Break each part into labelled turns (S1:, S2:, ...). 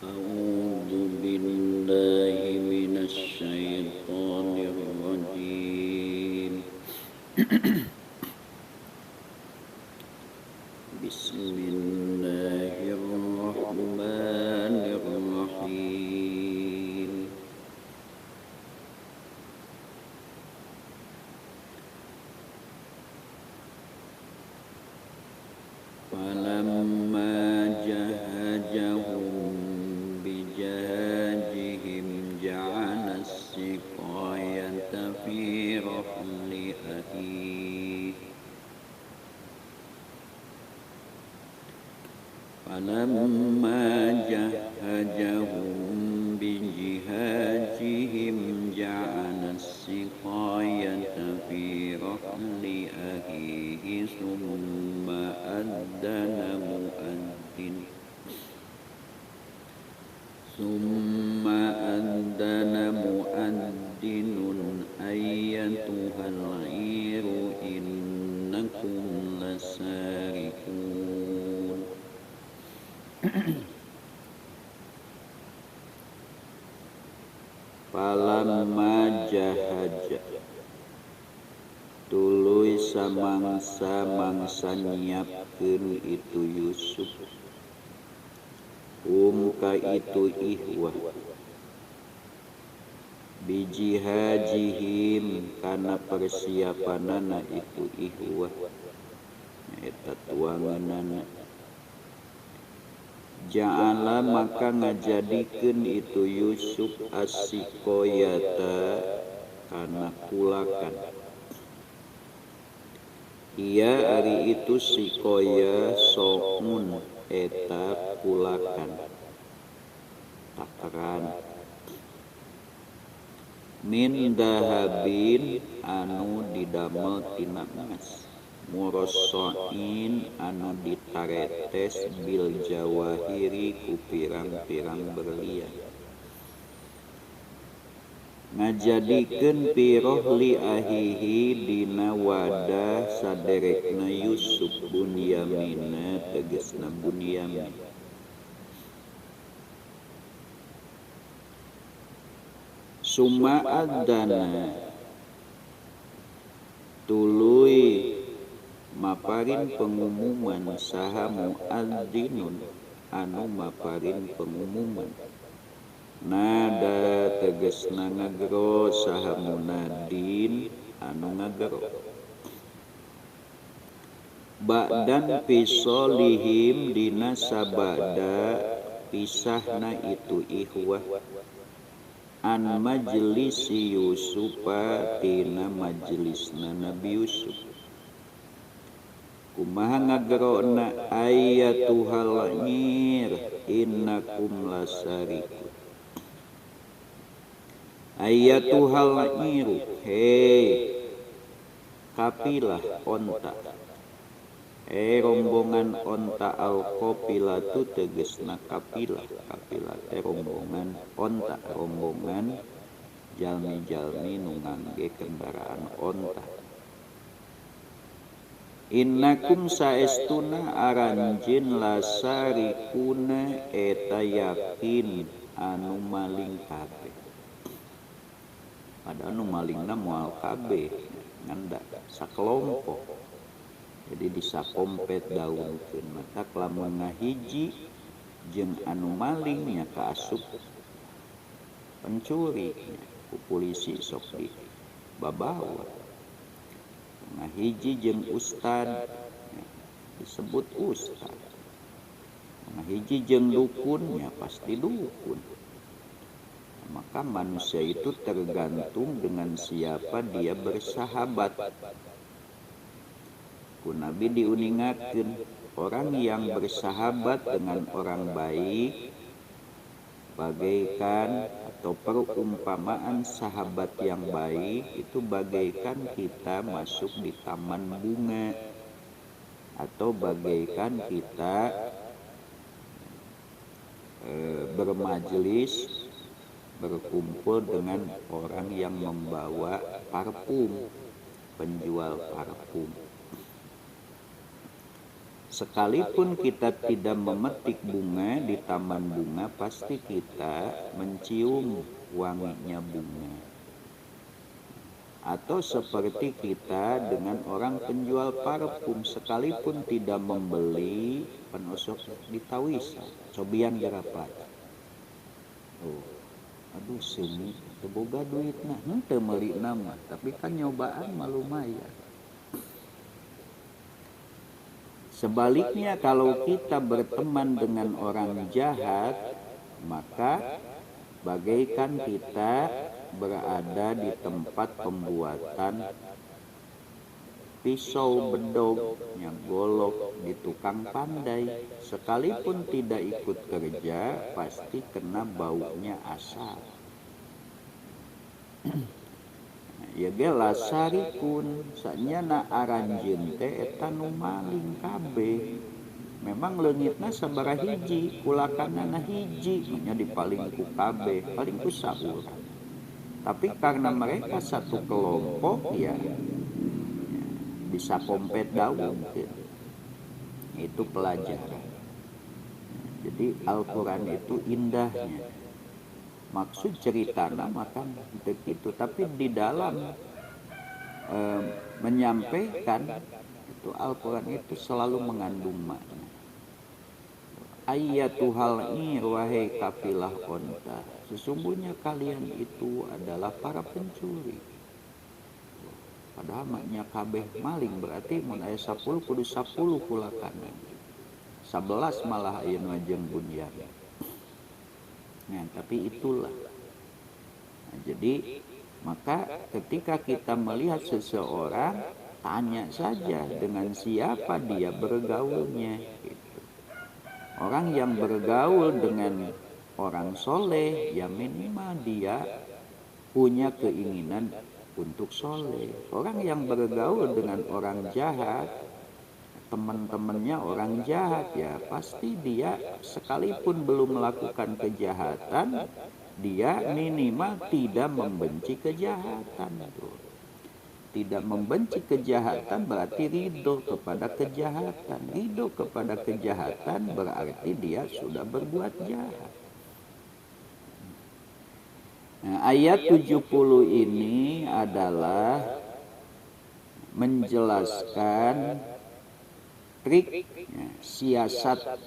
S1: A'udzu billahi minasy syaithanir rajim. Bismillahirrahmanirrahim. Falamma jahajahum bijahajihim ja'ala as-siqayata fi rahli akhihi. Falamma jahajahum bijihajihim ja'ala as-siqayata fi rahli akhihi summa adzana mu'adzinun ayyatuhal 'iru innakum lasarikun. Falamma jahaja tuluy samangsa nyiapkeun itu Yusuf ka itu ihwah bijihajihim kana persiapanana itu ihwah eta tuanganana ja'ala maka ngajadikeun itu Yusuf as-siqayata kana kulakan. Ia ari itu siqaya so'un eta kulakan takaran min dahabin anu didamel tina emas murassain anu ditaretes bil jawahiri ku pirang-pirang berlian ngajadikeun piroh li ahihi dina wadah saderekna Yusuf Bunyamina tegesna Bunyamin. Summa adzana tuluy maparin pengumuman saha muadzinun anu maparin pengumuman nada tegesna ngagero saha munadin anu ngagero ba'dan pisolihim dina sabada pisahna itu ihwah an majlisi Yusufa tina majlisna Nabi Yusuf kumaha ngagerona ayatuhal ngir innakum lasarikun ayatuhal ngiru hei kapilah onta rombongan onta al-qafilatu tegesna kapilah teh rombongan onta rombongan jalmi-jalmi nu ngangge kendaraan onta innakum saestuna aranjeun lasarikuna eta yakin anu maling kabeh. Ada anu malingna moal kabeh nganda sakelompok jadi disakompet daunkeun maka lamun ngahiji jeung anu maling nya kaasup pencuri ku polisi sok di babawa ngahiji jeung ustad disebut ustad ngahiji jeung dukun nya pasti dukun. Maka manusia itu tergantung dengan siapa dia bersahabat. Ku Nabi diuningakeun orang yang bersahabat dengan orang baik bagaikan atau perumpamaan sahabat yang baik itu bagaikan kita masuk di taman bunga atau bagaikan kita bermajelis berkumpul dengan orang yang membawa parfum, penjual parfum. Sekalipun kita tidak memetik bunga di taman bunga, pasti kita mencium wanginya bunga. Atau seperti kita dengan orang penjual parfum, sekalipun tidak membeli, penosok ditawisa, cobian gerapat. Oh, aduh seni, teboga duit nah, henteu meuli nama, tapi kan nyobaan mah lumayan. Sebaliknya kalau kita berteman dengan orang jahat, maka bagaikan kita berada di tempat pembuatan pisau bedog yang golok di tukang pandai. Sekalipun tidak ikut kerja, pasti kena baunya asap. Ya gela sarikun sanyana aranjeun teh eta nu maling kabeh. Memang leungitna sabaraha hiji, kulakanana hiji, nya dipaling ku kabeh, paling ku saurang. Tapi karena mereka satu kelompok ya bisa kompet daun gitu. Itu pelajaran. Jadi Al-Quran itu indahnya. Maksud ceritanya maka begitu, tapi di dalam menyampaikan itu Al-Quran itu selalu mengandung makna. Ayyatuhal wahai kafilah onta, sesungguhnya kalian itu adalah para pencuri. Padahal maknya kabeh maling, berarti mun aya 10 kudu 10 kulakanana. 11 malah ayeuna jeung bunyan. Nah, tapi itulah. Nah, jadi maka ketika kita melihat seseorang, tanya saja dengan siapa dia bergaulnya. Gitu. Orang yang bergaul dengan orang soleh, ya minimal dia punya keinginan untuk soleh. Orang yang bergaul dengan orang jahat, teman-temannya orang jahat, ya pasti dia sekalipun belum melakukan kejahatan, dia minimal tidak membenci kejahatan. Tidak membenci kejahatan berarti ridho kepada kejahatan. Ridho kepada kejahatan berarti dia sudah berbuat jahat. Nah, ayat 70 ini adalah menjelaskan trik siasat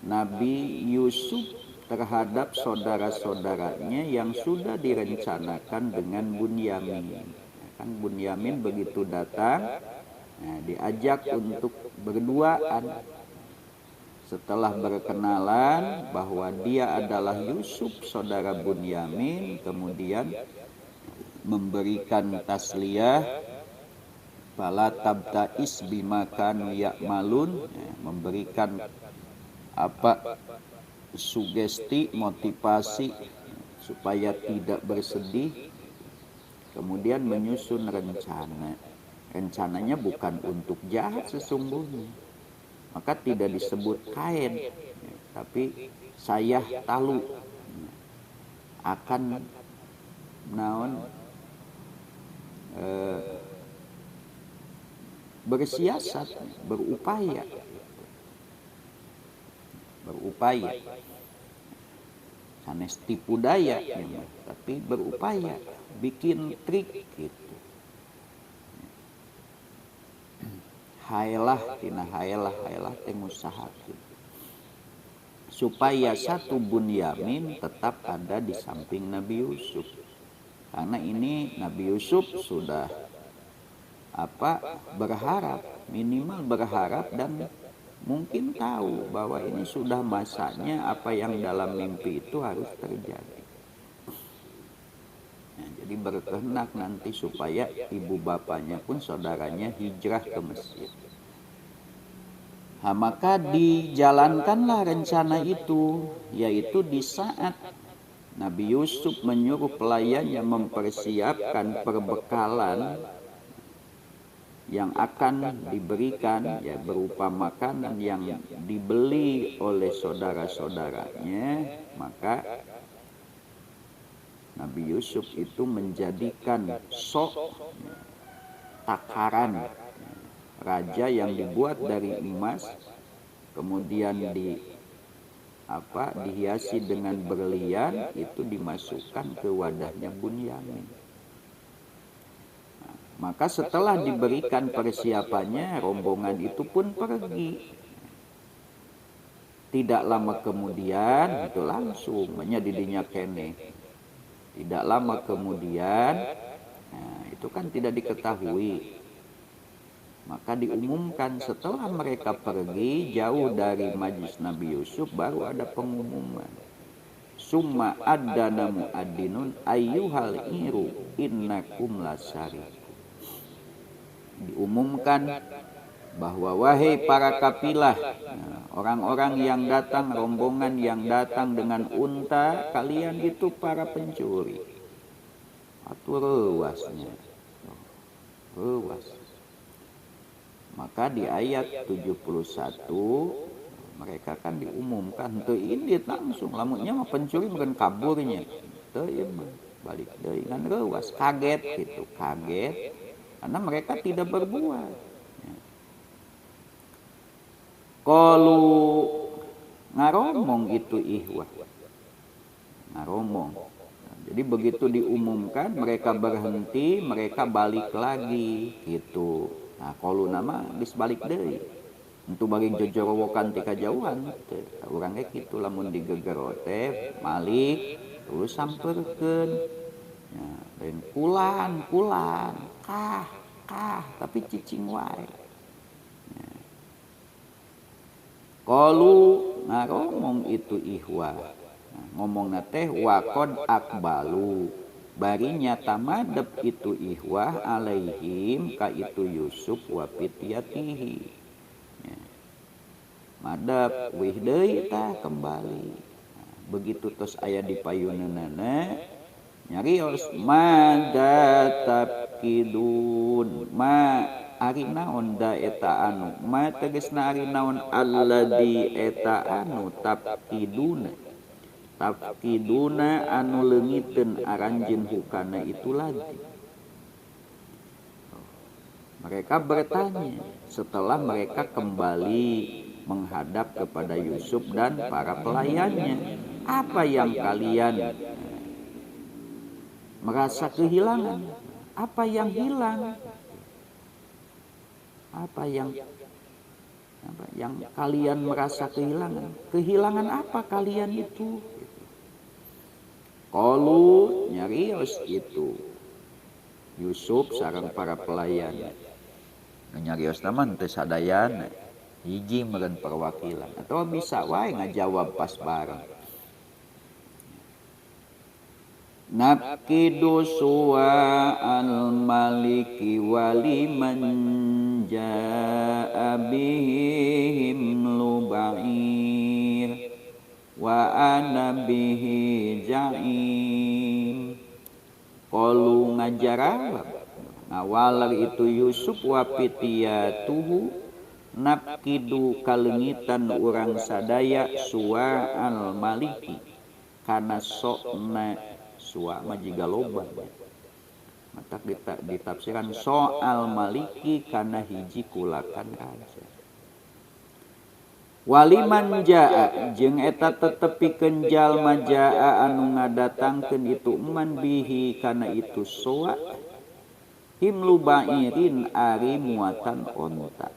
S1: Nabi Yusuf terhadap saudara-saudaranya yang sudah direncanakan dengan Bunyamin. Kan Bunyamin begitu datang, diajak untuk berduaan. Setelah berkenalan bahwa dia adalah Yusuf, saudara Bunyamin, kemudian memberikan tasliyah, fala tabta'is bima kanu ya'malun, memberikan sugesti, motivasi supaya tidak bersedih, kemudian menyusun rencana. Rencananya bukan untuk jahat sesungguhnya, maka tidak disebut kain, tapi saya talu akan naon bersiasat, berupaya, sanes tipu daya, tapi berupaya, bikin trik gitu. Haelah tina haelah teh usaha gitu. Supaya satu Bunyamin tetap ada di samping Nabi Yusuf. Karena ini Nabi Yusuf sudah berharap, minimal berharap dan mungkin tahu bahwa ini sudah masanya apa yang dalam mimpi itu harus terjadi. Nah, jadi berkehendak nanti supaya ibu bapaknya pun saudaranya hijrah ke Mesir. Nah, maka dijalankanlah rencana itu, yaitu di saat Nabi Yusuf menyuruh pelayannya mempersiapkan perbekalan yang akan diberikan, ya berupa makanan yang dibeli oleh saudara-saudaranya, maka Nabi Yusuf itu menjadikan takaran raja yang dibuat dari emas, kemudian dihiasi dengan berlian, itu dimasukkan ke wadahnya Bunyamin. Maka setelah diberikan persiapannya, rombongan itu pun pergi. Tidak lama kemudian, itu langsung didinya kene. Tidak lama kemudian, itu kan tidak diketahui. Maka diumumkan setelah mereka pergi jauh dari majlis Nabi Yusuf, baru ada pengumuman. Summa adana mu'adinun ayyuhal iru innakum lasari. Diumumkan bahwa wahai para kafilah, orang-orang yang datang, rombongan yang datang dengan unta, kalian itu para pencuri. Atau rewasnya. Rewas. Maka di ayat 71 mereka kan diumumkan teu ini langsung lamunnya mah pencuri bukan kaburnya. Teu ieu mah balik deui kan rewas, kaget gitu, kaget karena mereka tidak berbuat. Qalu ngaromong itu ihwah. Ngaromong. Jadi begitu diumumkan mereka berhenti, mereka balik lagi gitu. Nah, qalu nama geus balik deui. Untuk bagi jojorowokan ti kajauhan teh. Urang ge kitu lamun digegero teh malik terus sampeurkeun. Ya, dan kulan, kah, tapi cicing wae. Ya. Qalu ngaromong itu ihwa. Nah, ngomongna teh waqad akbalu. Bari nyata madep itu ihwah alaihim ka itu Yusuf wa fityatihi. Ya. Madep wih deui tah kembali. Nah, begitu tos aya di payuneunana nyarios mada tapkidun ma ari naon da eta anu ma tegasna ari naon alladzi eta anu tapkiduna anu leungiteun aranjeun hukana itu lagi. Mereka bertanya setelah mereka kembali menghadap kepada Yusuf dan para pelayannya, apa yang kalian merasa kehilangan? Apa yang hilang? Apa yang kalian merasa kehilangan? Kehilangan apa kalian itu? Qalu nyarios itu Yusuf sareng para pelayan. Nyarios naman teu sadayana. Hiji meureun perwakilan atau bisa wae ngajawab pas bareng. Nafkidu suwa al-maliki waliman ja'a bihim luba'ir wa ana bihi ja'im. Qalu ngajarawab ngawalar itu Yusuf wa fityatuhu nafkidu kalengitan urang sadaya suwa al-maliki kana sokna suwa majiga loba. Mata ditafsiran soal maliki kana hiji kulakan raja. Waliman jaa jeung eta tetepikeun jalma jaa anu ngadatangkeun itu man bihi kana itu soa himlu bairin ari muatan onta.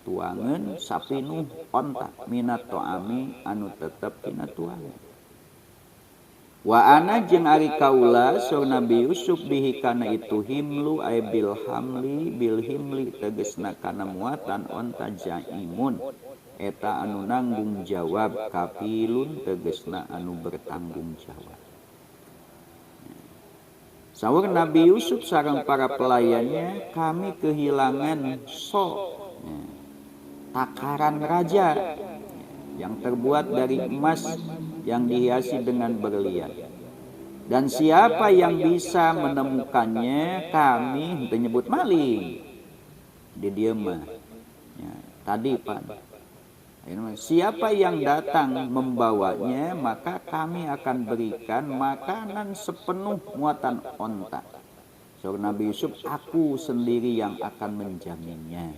S1: Tuangeun sapinuh onta minat to'ami anu tetep tina tuangeun. Wa ana jeung ari kaula saur Nabi Yusuf bihi kana itu himlu ay bil himli tegasna kana muatan onta jaimun eta anu nanggung jawab kafilun tegasna anu bertanggung jawab. Saur Nabi Yusuf sareng para pelayannya kami kehilangan takaran raja yang terbuat dari emas yang dihiasi dengan berlian. Dan siapa yang bisa menemukannya kami menyebut maling. Di dieu mah. Ya, tadi Pak Siapa yang datang membawanya, maka kami akan berikan makanan sepenuh muatan onta. Seorang Nabi Yusuf, aku sendiri yang akan menjaminnya.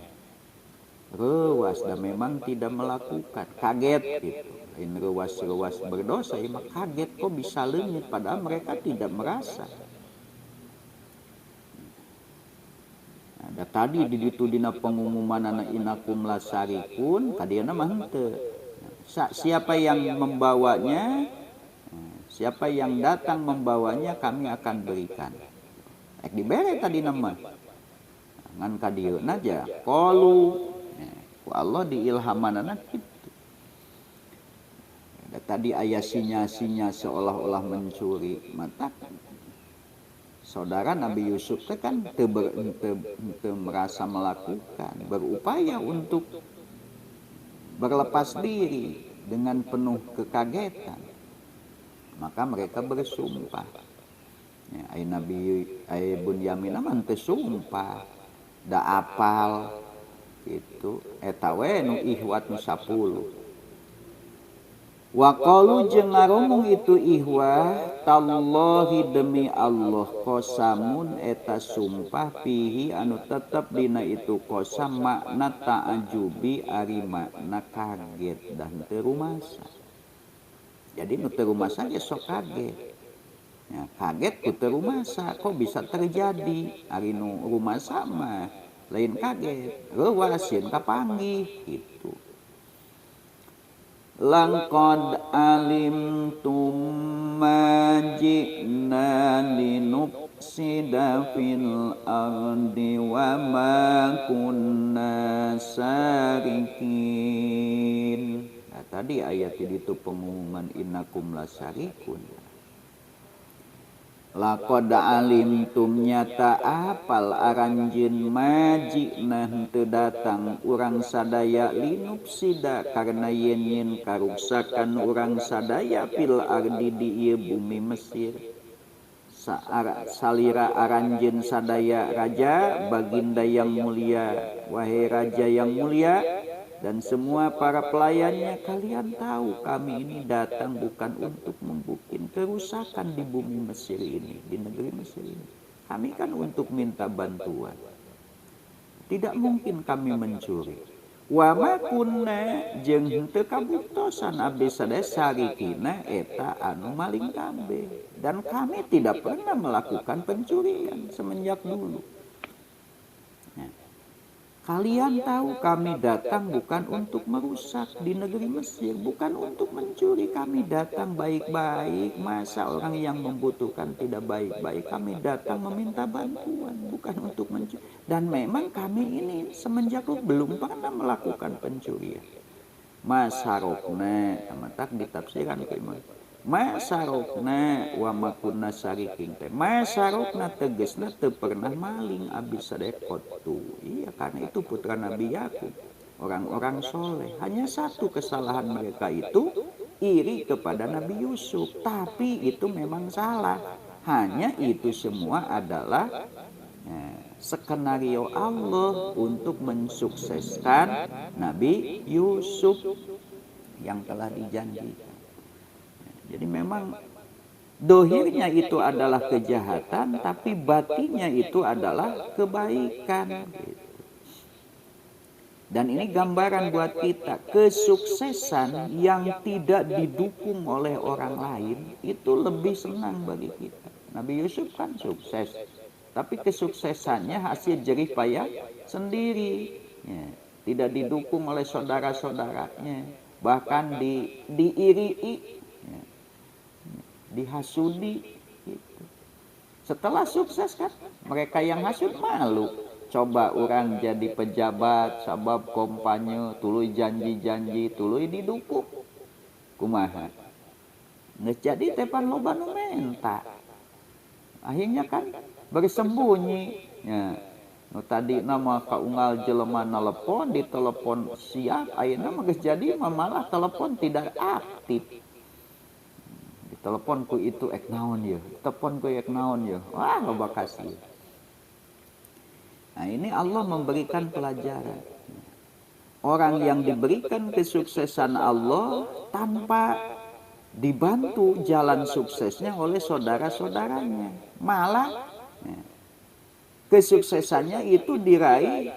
S1: Rewas dan memang tidak melakukan, kaget gitu. Lain rewas berdosa, ya kaget kok bisa lenyit, padahal mereka tidak merasa. Ada tadi di ditu dina pengumuman anak inakum lasarikun, kadiana mah henteu. Siapa yang membawanya, siapa yang datang membawanya kami akan berikan. Ek dibere tadi nama. Ngan kadieun aja. Qalu Allah diilhamanana kitu. Ada tadi ayat sinya-sinya seolah-olah mencuri. Mata saudara Nabi Yusuf itu kan merasa melakukan, berupaya untuk berlepas diri dengan penuh kekagetan. Maka mereka bersumpah. Ya, ai Bunyamin mah teu sumpah, da apal gitu. Eta we nu ihwat nu 10. Wa qalu jeung ngaromong itu ihwah, tallahi demi Allah qasamun eta sumpah pihi anu tetep dina itu qasam makna ta'ajubi ari makna kaget dan teu rumasa. Jadi nu teu rumasa ge sok kaget. Ya, kaget ku teu rumasa kok bisa terjadi. Ari nu rumasa mah lain kaget, reuwas sieun kapanggih gitu. Laqad alimtum ma ji'na linufsida fil ardi wa ma kunna sarikin. Nah, tadi ayat itu pengumuman innakum lasarikun. Laqad alimtum nyata apal aranjeun majina henteu datang urang sadaya linupsida karena yen karuksakan urang sadaya fil ardi di ieu bumi Mesir. Salira aranjeun sadaya raja baginda yang mulia, wahai raja yang mulia dan semua para pelayannya, kalian tahu kami ini datang bukan untuk membuat kerusakan di bumi Mesir ini, di negeri Mesir ini. Kami kan untuk minta bantuan. Tidak mungkin kami mencuri. Wa ma kunna jeung henteu kabuktosan abdi sadaya sarikina eta anu maling kabeh. Dan kami tidak pernah melakukan pencurian semenjak dulu. Kalian tahu kami datang bukan untuk merusak di negeri Mesir, bukan untuk mencuri. Kami datang baik-baik. Masa orang yang membutuhkan tidak baik-baik? Kami datang meminta bantuan, bukan untuk mencuri. Dan memang kami ini semenjak itu belum pernah melakukan pencurian. Masarokna, tak ditafsirkan ke imam. Masarokna wa makunna sarikin teh. Masarokna tegesna teu pernah maling abdi sadekotu. Iya, karena itu putra Nabi Yakub, orang-orang soleh. Hanya satu kesalahan mereka itu iri kepada Nabi Yusuf, tapi itu memang salah. Hanya itu semua adalah skenario Allah untuk mensukseskan Nabi Yusuf yang telah dijanjikan. Jadi memang dohirnya itu adalah kejahatan, tapi batinnya itu adalah kebaikan. Dan ini gambaran buat kita, kesuksesan yang tidak didukung oleh orang lain itu lebih senang bagi kita. Nabi Yusuf kan sukses, tapi kesuksesannya hasil jerih payah sendiri. Ya, tidak didukung oleh saudara-saudaranya, bahkan diiri. Dihasudi gitu. Setelah sukses kan mereka yang hasud malu. Coba orang jadi pejabat sabab kompanye tuluy janji-janji tuluy didukung kumaha geus jadi tepan loba nu menta. Akhirnya kan bersembunyi ya. Nu tadi nama kaunggal jelema nelepon di telepon siap ayeuna mah geus jadi malah telepon tidak aktif. Teleponku itu ek naon ya, teleponku ek naon ya, wah loba kasih. Nah ini Allah memberikan pelajaran. orang yang diberikan kesuksesan Allah tanpa dibantu jalan suksesnya oleh saudara-saudaranya. Malah kesuksesannya itu diraih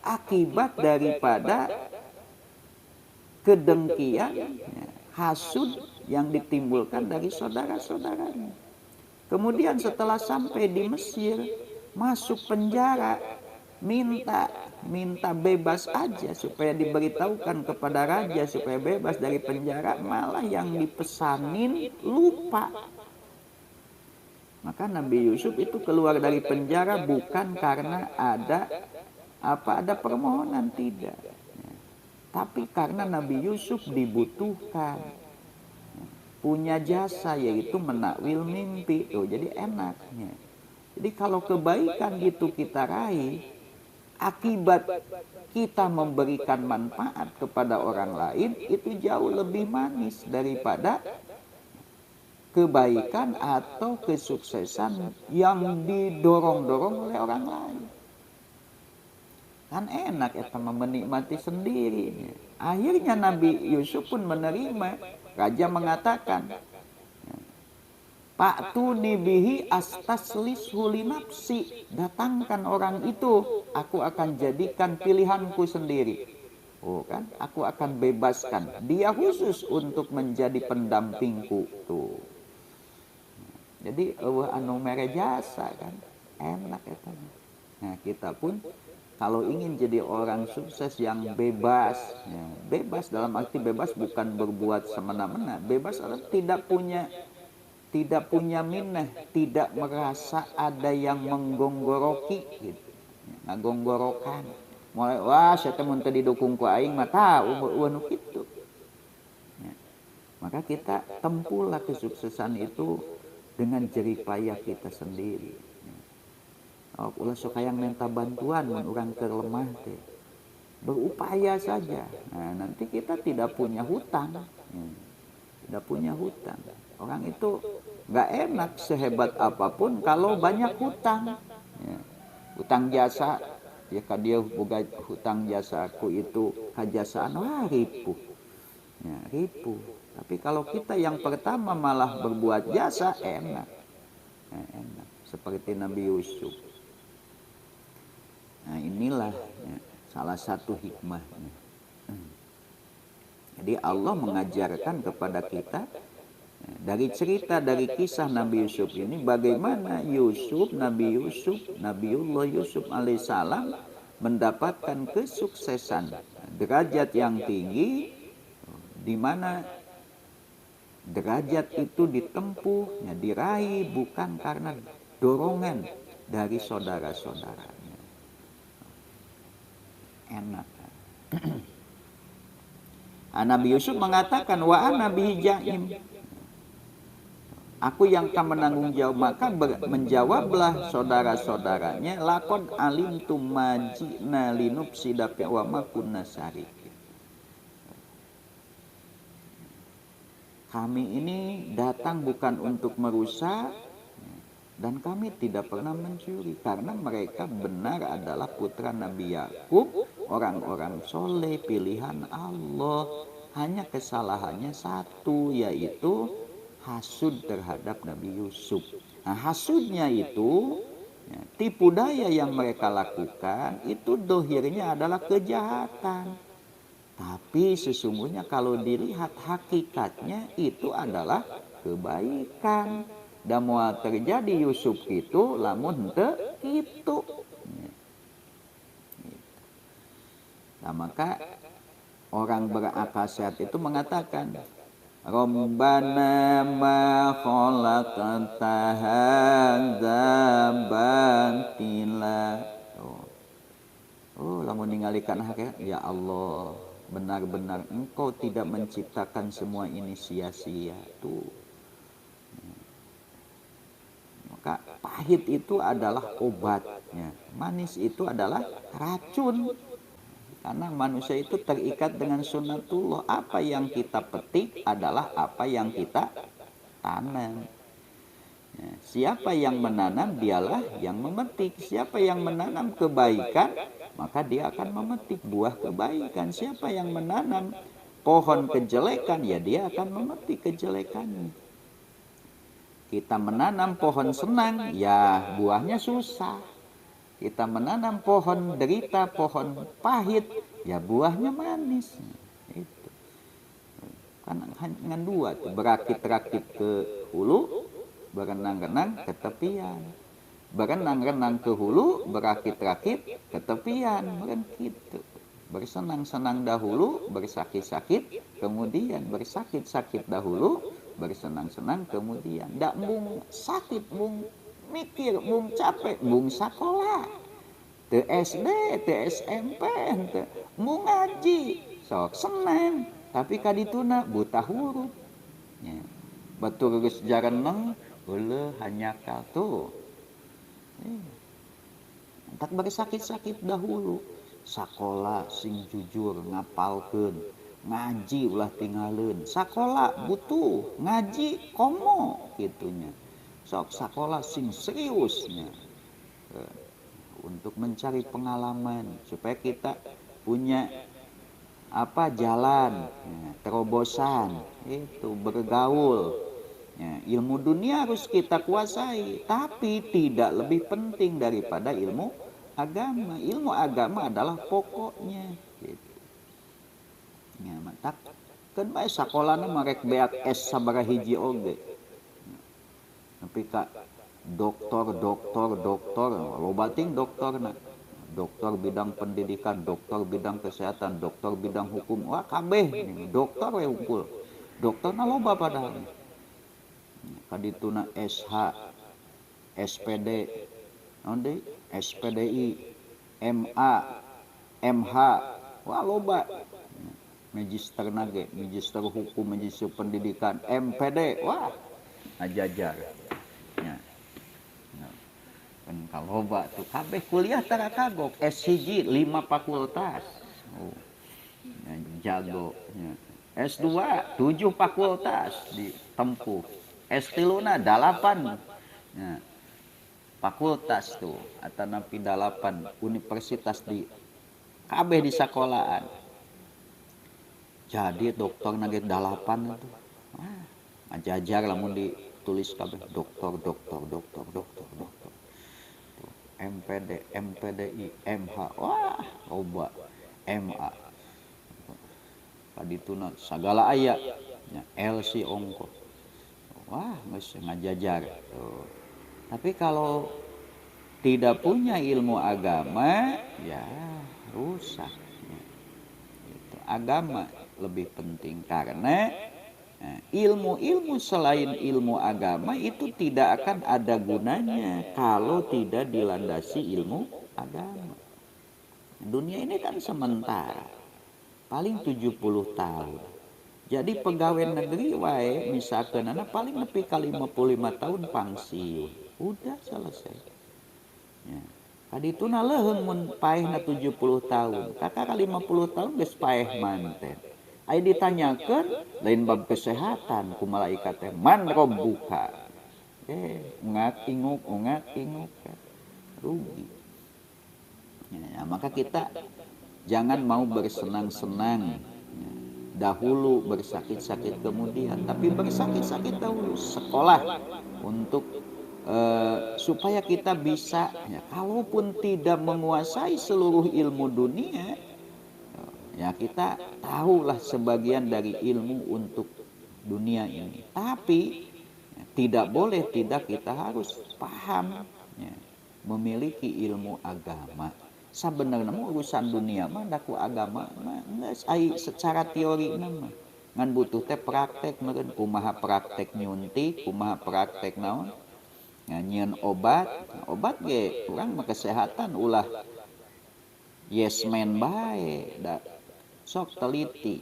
S1: akibat daripada kedengkian, hasud yang ditimbulkan dari saudara-saudaranya. Kemudian setelah sampai di Mesir, masuk penjara, minta bebas aja supaya diberitahukan kepada raja supaya bebas dari penjara, malah yang dipesanin lupa. Maka Nabi Yusuf itu keluar dari penjara bukan karena ada permohonan, tidak. Tapi karena Nabi Yusuf dibutuhkan, punya jasa yaitu menakwil mimpi. Jadi enaknya. Jadi kalau kebaikan itu kita raih, akibat kita memberikan manfaat kepada orang lain, itu jauh lebih manis daripada kebaikan atau kesuksesan yang didorong-dorong oleh orang lain. Kan enak ya teman menikmati sendiri. Akhirnya Nabi Yusuf pun menerima. Raja mengatakan, Pak tuni bihi astaslishu li nafsi. Datangkan orang itu, aku akan jadikan pilihanku sendiri. Kan, aku akan bebaskan. Dia khusus untuk menjadi pendampingku. Tuh. Jadi anu mere jasa kan, enak ya teman. Nah kita pun kalau ingin jadi orang sukses yang bebas, bebas dalam arti bebas bukan berbuat semena-mena, bebas adalah tidak punya minah, tidak merasa ada yang menggonggoroki, gitu, ngagonggorokan. Mulai wah saya teh mun teu didukung ku aing mah tah nu kitu. Maka kita tempuhlah kesuksesan itu dengan jerih payah kita sendiri. Ulah sok hayang minta bantuan mun urang keur lemah teh. Berupaya saja. Nah, nanti kita tidak punya hutang. Tidak punya hutang. Orang itu enggak enak sehebat apapun kalau banyak hutang. Hutang jasa, ya ka dia boga hutang jasaku itu kajasaan ripuh. Ripuh. Tapi kalau kita yang pertama malah berbuat jasa, enak. Enak. Seperti Nabi Yusuf. Nah inilah salah satu hikmahnya. Jadi Allah mengajarkan kepada kita dari cerita, dari kisah Nabi Yusuf ini, bagaimana Nabiullah Yusuf alaihissalam mendapatkan kesuksesan, derajat yang tinggi, di mana derajat itu ditempuh, diraih bukan karena dorongan dari saudara-saudaranya. Enak. Nabi Yusuf mengatakan, wa ana bihi jaim. Aku yang akan menanggung jawab. Maka menjawablah saudara-saudaranya, lakon alimtum majina linufsida wa ma kunna sariqin. Kami ini datang bukan untuk merusak, dan kami tidak pernah mencuri, karena mereka benar adalah putra Nabi Yakub, orang-orang soleh pilihan Allah. Hanya kesalahannya satu, yaitu hasud terhadap Nabi Yusuf. Nah, hasudnya itu, tipu daya yang mereka lakukan itu dohirnya adalah kejahatan. Tapi sesungguhnya kalau dilihat hakikatnya itu adalah kebaikan. Dan mau terjadi Yusuf itu lamun henteu kitu. Nah maka orang berakal sehat itu mengatakan, Rabbana ma khalaqta hadza batila. Lamun ninggalikan hakikat, ya Allah, benar-benar Engkau tidak menciptakan semua ini sia-sia. Tuh. Maka pahit itu adalah obatnya, manis itu adalah racun. Karena manusia itu terikat dengan sunnatullah. Apa yang kita petik adalah apa yang kita tanam. Siapa yang menanam, dialah yang memetik. Siapa yang menanam kebaikan, maka dia akan memetik buah kebaikan. Siapa yang menanam pohon kejelekan, ya dia akan memetik kejelekannya. Kita menanam pohon senang, ya buahnya susah. Kita menanam pohon derita, pohon pahit, ya buahnya manis. Itu kan hanya dua, berakit-rakit ke hulu, berenang-renang ke tepian. Berenang-renang ke hulu, berakit-rakit ke tepian. Gitu. Bersenang-senang dahulu, bersakit-sakit, kemudian bersakit-sakit dahulu, bersenang-senang kemudian. Ndak mung sakit, mung mikir, mung capek, mung sakola. Te SD, te SMP, te mung ngaji, sok senang. Tapi kadituna buta huruf. Ya. Betul geus jareneng, heuleuh hanyakal tuh. Tak bersakit-sakit dahulu. Sakola sing jujur ngapalkeun, ngaji ulah tinggalin. Sakola butuh, ngaji komo gitunya. Sok sakola sing seriusnya. Untuk mencari pengalaman supaya kita punya jalan, terobosan, itu bergaul. Ya, ilmu dunia harus kita kuasai, tapi tidak lebih penting daripada ilmu agama. Ilmu agama adalah pokoknya. Gitu. Ya, mantap. Kan bae sakolana marek beak S sabaraha hiji oge. Tapi kak doktor, loba ting doktorna. Dokter bidang pendidikan, dokter bidang kesehatan, dokter bidang hukum. Wah kabeh dokter we unggul. Dokterna loba padahal. Kadituna SH, SPD, naon deui? SPDI, MA, MH. Wah loba. Magister nage, magister hukum, magister pendidikan, MPD. Wah ngajajar. Ya. Kan kaloba tuh kabeh kuliah tara kagok. S1 5 fakultas. Oh. Ya, jago. Ya. S2 7 fakultas ditempuh. S3 8 ya, fakultas tuh atau napi 8 universitas di kabeh di sekolahan. Jadi dokter nage 8 itu. Wah, ngajajar lamun ditulis kabeh dokter. MPD, MPDI, MH, wah loba, MA. Kadituna sagala aya, ya, LC ongko. Wah, geus ngajajar. Tuh. Tapi kalau tidak punya ilmu agama, ya rusak. Ya. Itu agama lebih penting karena ilmu-ilmu selain ilmu agama itu tidak akan ada gunanya kalau tidak dilandasi ilmu agama. Dunia ini kan sementara, paling 70 tahun. Jadi pegawai negeri wae misalkan anak paling lebih kali 55 tahun pensiun. Udah selesai. Ya. Kadituna leuheung mun paehna 70 tahun. Kakak kali 50 tahun geus paeh manten. Ai ditanyakeun lain bab kesehatan ku malaikat teh man robbuka. Ungat inguk rugi. Ya, maka kita jangan mau bersenang-senang. Ya, dahulu bersakit-sakit kemudian, tapi bersakit-sakit dahulu sekolah untuk supaya kita bisa ya, kalaupun tidak menguasai seluruh ilmu dunia, ya kita tahulah sebagian dari ilmu untuk dunia ini. Tapi ya, tidak boleh tidak kita harus paham ya, memiliki ilmu agama. Sebenarnya urusan dunia mah daku agama mah geus ai secara teori mah. Ngan butuh teh praktek meureun kumaha praktek nyuntik, kumaha praktek naon? Nyieun obat, obat ge urang mah kesehatan ulah yes man bae da sok teliti.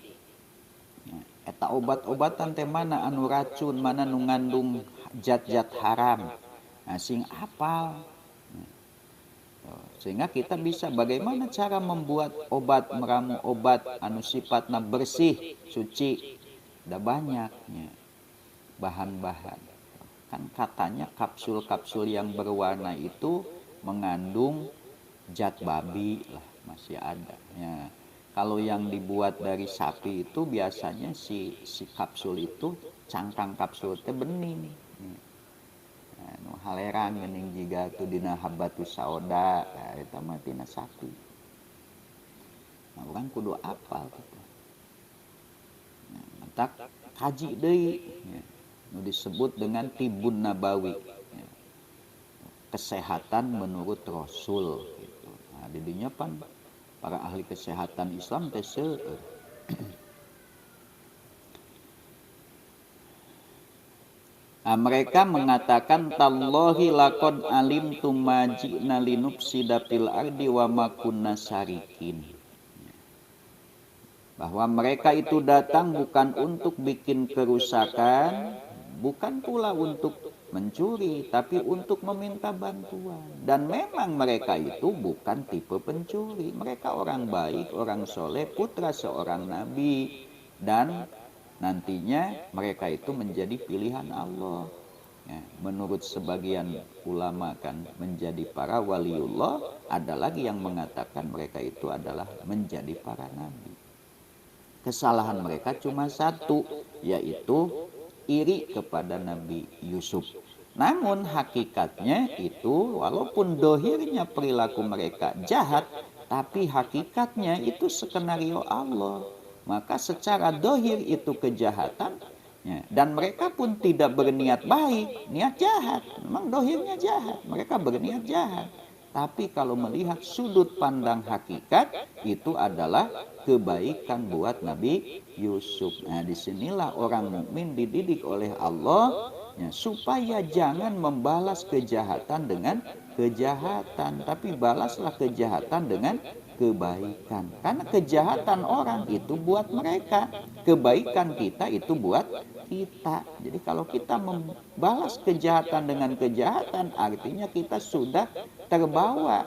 S1: Eta obat-obatan teh mana anu racun, mana nu ngandung zat-zat haram. Nah, sing apal. Sehingga kita bisa bagaimana cara membuat obat, meramu obat anu sifatna bersih, suci. Da banyaknya bahan-bahan. Kan katanya kapsul-kapsul yang berwarna itu mengandung zat babi lah, masih ada. Ya. Kalau yang dibuat dari sapi itu biasanya si kapsul itu cangkang kapsul teh bening. Nu haleran geuning jiga tu dina habatus sauda, eta mah tina sapi. Nah, urang kudu apal gitu. Nah, mentak kaji deui. Ya. Nu disebut dengan tibun nabawi. Ya. Kesehatan menurut Rasul gitu. Nah, didinya pan para ahli kesehatan Islam teh seueur. Nah, mereka mengatakan tallahi laqad alimtum ma ji'na linufsida fil ardi wa ma kunna sarikin. Bahwa mereka itu datang bukan untuk bikin kerusakan, bukan pula untuk mencuri, tapi untuk meminta bantuan. Dan memang mereka itu bukan tipe pencuri. Mereka orang baik, orang soleh, putra seorang nabi. Dan nantinya mereka itu menjadi pilihan Allah. Ya, menurut sebagian ulama kan menjadi para waliullah, ada lagi yang mengatakan mereka itu adalah menjadi para nabi. Kesalahan mereka cuma satu, yaitu iri kepada Nabi Yusuf. Namun hakikatnya itu walaupun dohirnya perilaku mereka jahat, tapi hakikatnya itu skenario Allah. Maka secara dohir itu kejahatan, ya, dan mereka pun tidak berniat baik, niat jahat. Memang dohirnya jahat, mereka berniat jahat. Tapi kalau melihat sudut pandang hakikat, itu adalah kebaikan buat Nabi Yusuf. Nah, disinilah orang mukmin dididik oleh Allah, ya, supaya jangan membalas kejahatan dengan kejahatan, tapi balaslah kejahatan dengan kebaikan. Karena kejahatan orang itu buat mereka, kebaikan kita itu buat kita. Jadi kalau kita membalas kejahatan dengan kejahatan, artinya kita sudah terbawa.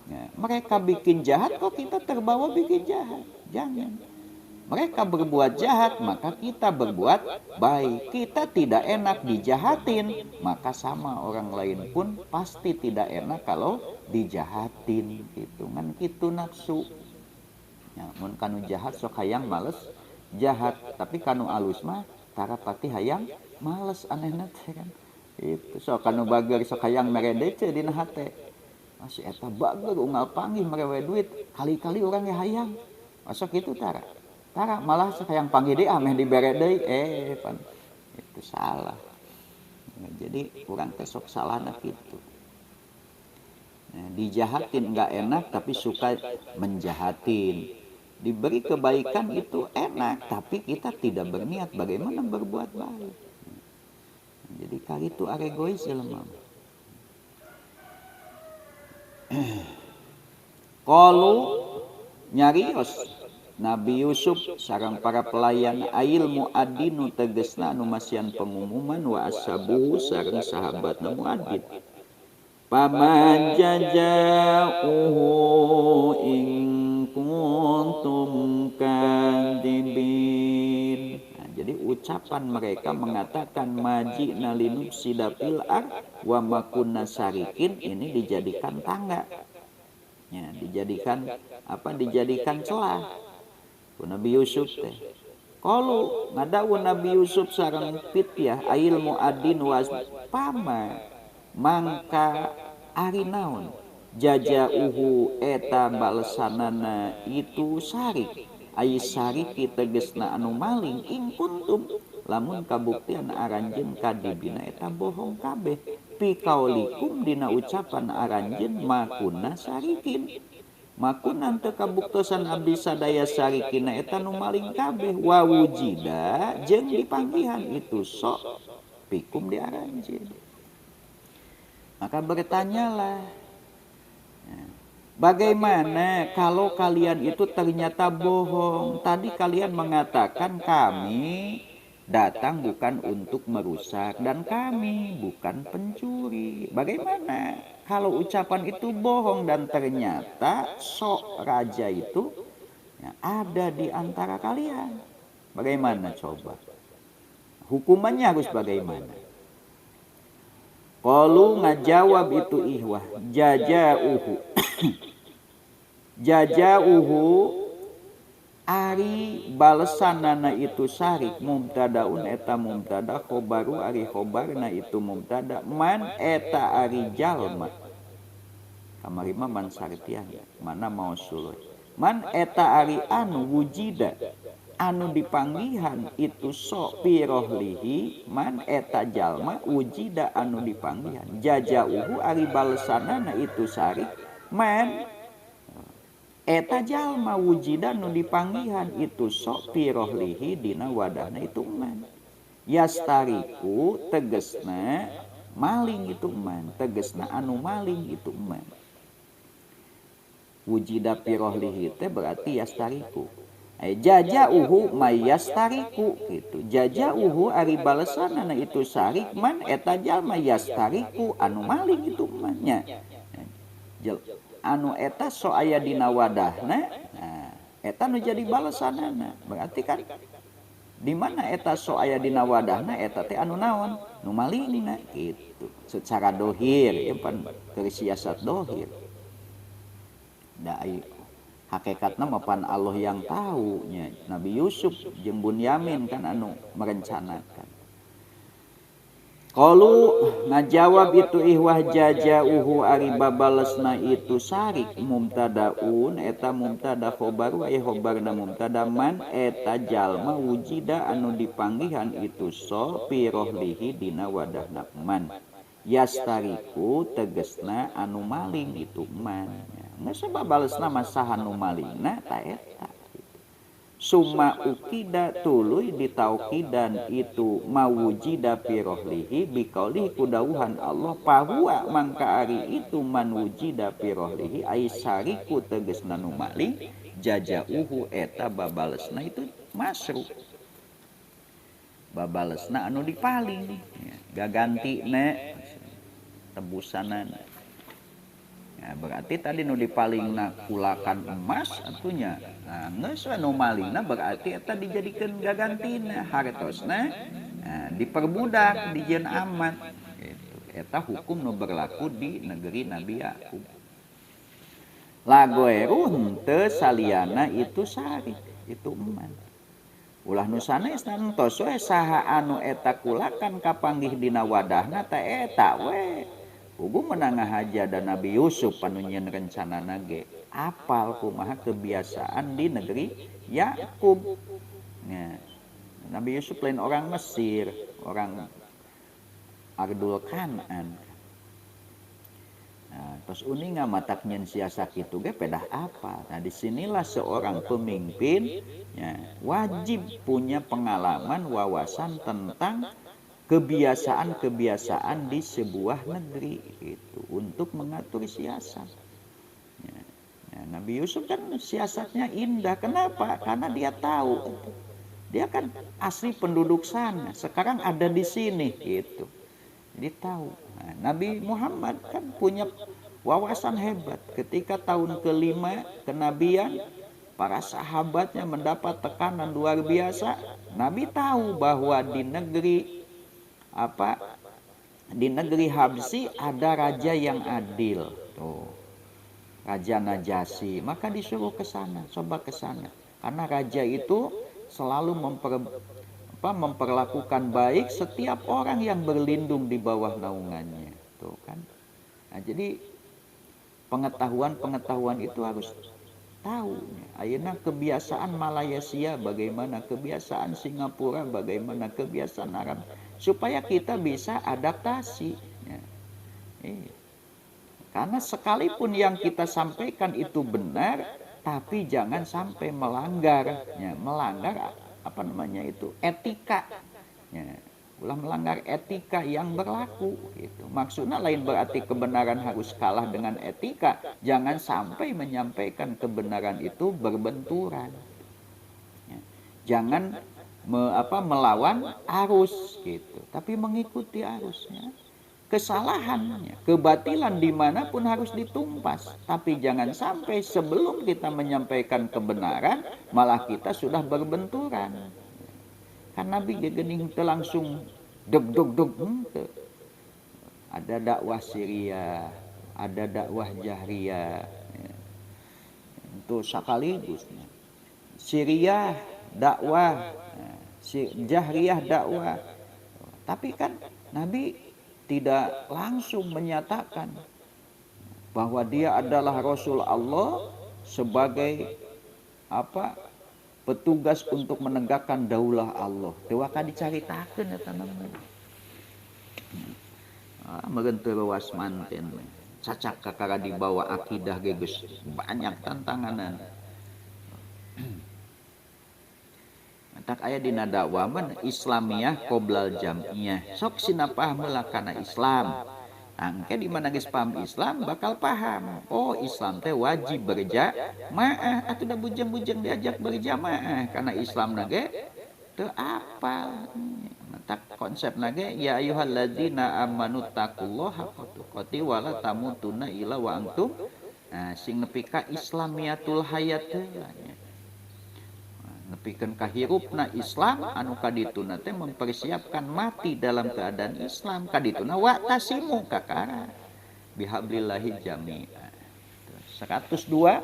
S1: Ya, mereka bikin jahat, kok kita terbawa bikin jahat? Jangan. Mereka berbuat jahat, maka kita berbuat baik. Kita tidak enak dijahatin, maka sama orang lain pun pasti tidak enak kalau dijahatin. Gitu kan, gitu nafsu. Ya, mun kanu jahat sok hayang males jahat, tapi kanu alus mah tara pati hayang males, anehna teh kan. Itu sok kanu bager sok hayang mere dece dina hate. Masih eta bager unggal panggih merewe duit, kali-kali orang yang hayang. Masa gitu tara malah hayang panggih deui ameh dibere deui, pan itu salah. Nah, jadi kurang teh sok salahna kitu. Nah, dijahatin enggak enak tapi suka menjahatin. Diberi kebaikan itu enak tapi kita tidak berniat bagaimana berbuat baik. Nah, jadi kali itu aregois jelema. Qalu nyarios Nabi Yusuf sareng para pelayan ail muadinu tegesna anu masian pengumuman wa ashabu sareng sahabatna muadin. Paman jajauhu in kuntum kadibin. Nah, jadi ucapan mereka mengatakan majina linufsida fil ard wa ma kunna sarikin, ini dijadikan tangga. Ya, dijadikan apa? Dijadikan celah. Nabi Yusuf teh. Kalau ngadawu Nabi Yusuf sareng pityah ail muadin was pama mangka ari naon jajauhu eta balesanana itu sarik ai sarik tegesna anu maling ing kuntum lamun kabuktian aranjeun kadibina eta bohong kabeh pi kaulikum dina ucapan aranjeun makuna sarikin. Makunan teu kabuktosan abdi sadaya sarikina eta nu maling kabeh wa wujida jeung dipanggihan itu sok pikum diaranjeun. Maka bertanyalah, bagaimana kalau kalian itu ternyata bohong? Tadi kalian mengatakan kami datang bukan untuk merusak dan kami bukan pencuri. Bagaimana kalau ucapan itu bohong dan ternyata sok raja itu ya, ada di antara kalian? Bagaimana coba? Hukumannya harus bagaimana? Qalu ngajawab itu ihwah, jajauhu. Jajauhu ari balesanana itu sarik, mubtadaun eta mubtada, khobaru ari khobarna itu mubtada, man eta ari jalma. Kamari mah man sartian, mana mausul. Man eta ari anu wujida, anu dipanggihan itu sok pirohlihi, man eta jalma wujida anu dipanggihan. Jajauhu ari balesanana itu sarik, man eta jalma wujida nu dipanggihan itu sok pirohlihi dina wadahna itu man. Yastariku tegesna maling itu man, tegesna anu maling itu man. Wujida pirohlihi teh berarti yastariku. Jajauhu mayastariku gitu. Jajauhu ari balesanana itu sarik, man eta jalma yastariku anu maling itu man nya. Anu eta so aya dina wadahna, nah, eta nu jadi balesanana. Berarti kan di mana eta so aya dina wadahna, eta teh anu naon? Nu malingna gitu. Secara dohir, ya pan siasat dohir. Da hakikatna mah pan Allah yang tahu nya. Nabi Yusuf jeung Bunyamin kan anu merencanakan. Qalu ngajawab itu ihwah jajauhu ari babalesna itu sarik, mubtadaun eta mubtada, khobaru ay khobarna mubtada, man eta jalma wujida anu dipanggihan itu so pirohlihi dina wadahna man. Yastariku tegesna anu maling itu man. Geus babalesna mah saha nu malingna ta eta. Summa ukida tuluy ditaukidan itu mawujida pirohlihi biqauli kudauhan Allah, pahuwa mangka ari itu man wujida pirohlihi aisariku tegesna nu maling, jajauhu eta babalesna itu masru. Babalesna anu dipaling gagantina tebusanana. Nah, berarti tadi nu dipalingna kulakan emas atunya. Nah, geus nu malingna berarti eta dijadikeun gagantina hartosna. Nah, diperbudak dijieun amat gitu. Eta hukum nu berlaku di negeri Nabi Yakub. Lagoeru henteu saliyana itu sari, itu eman. Ulah nu sanes entos we saha anu eta kulakan kapanggih dina wadahna ta eta we. Ugu menangah haja dan Nabi Yusuf panunyeun rencanana ge apal kumaha kebiasaan di negeri Yakub. Nah, Nabi Yusuf lain orang Mesir, orang Ardul Kanan. Nah, terus uninga matak nyen siasa kitu ge pedah apa. Nah, disinilah seorang pemimpin ya, wajib punya pengalaman wawasan tentang kebiasaan-kebiasaan di sebuah negeri itu untuk mengatur siasat. Ya, ya, Nabi Yusuf kan siasatnya indah. Kenapa? Karena dia tahu. Dia kan asli penduduk sana. Sekarang ada di sini gitu. Dia tahu. Nah, Nabi Muhammad kan punya wawasan hebat. Ketika tahun kelima kenabian, para sahabatnya mendapat tekanan luar biasa. Nabi tahu bahwa di negeri Habsyi ada raja yang adil tuh, Raja Najasyi, maka disuruh ke sana, coba ke sana, karena raja itu selalu memperlakukan baik setiap orang yang berlindung di bawah naungannya tuh kan. Nah, jadi pengetahuan itu harus tahu. Ayeuna kebiasaan Malaysia bagaimana, kebiasaan Singapura bagaimana, kebiasaan Arab, supaya kita bisa adaptasi. Ya. Karena sekalipun yang kita sampaikan itu benar, tapi jangan sampai melanggar, ya, melanggar etika. Ya. Ulah melanggar etika yang berlaku gitu. Maksudnya lain berarti kebenaran harus kalah dengan etika. Jangan sampai menyampaikan kebenaran itu berbenturan. Ya. Jangan melawan arus gitu, tapi mengikuti arusnya. Kesalahannya, kebatilan dimanapun harus ditumpas, tapi jangan sampai sebelum kita menyampaikan kebenaran malah kita sudah berbenturan. Kan Nabi gegening teu langsung deg. ada dakwah Syria, ada dakwah Jahriyah. Itu sekaligus. Syria dakwah, Jahriyah dakwah. Tapi kan Nabi tidak langsung menyatakan bahwa dia adalah Rasul Allah sebagai petugas untuk menegakkan daulah Allah. Tewaka dicaritakeun eta namanya. Meureun teu ruas manten. Cacak kakara dibawa akidah geus banyak tantanganan. Tak aya dina dakwah Islamiyah qoblal jam'iyah. Sok sina paham heula kana Islam. Angke di mana geus paham Islam bakal paham. Oh, Islam teh wajib berjamaah atuh da bujang-bujang diajak berjamaah karena Islam nage teu apal. Tak konsep nage ya ayyuhalladzina amanu taqullaha haqqa tuqatih wa la tamutunna illa wa antum. Sing nepi ka islamiyatul hayat teh nepikeun ka hirupna Islam anu kadituna teh mempersiapkan mati dalam keadaan Islam kadituna wa tasimu kakara bihablillahi jami'a. 102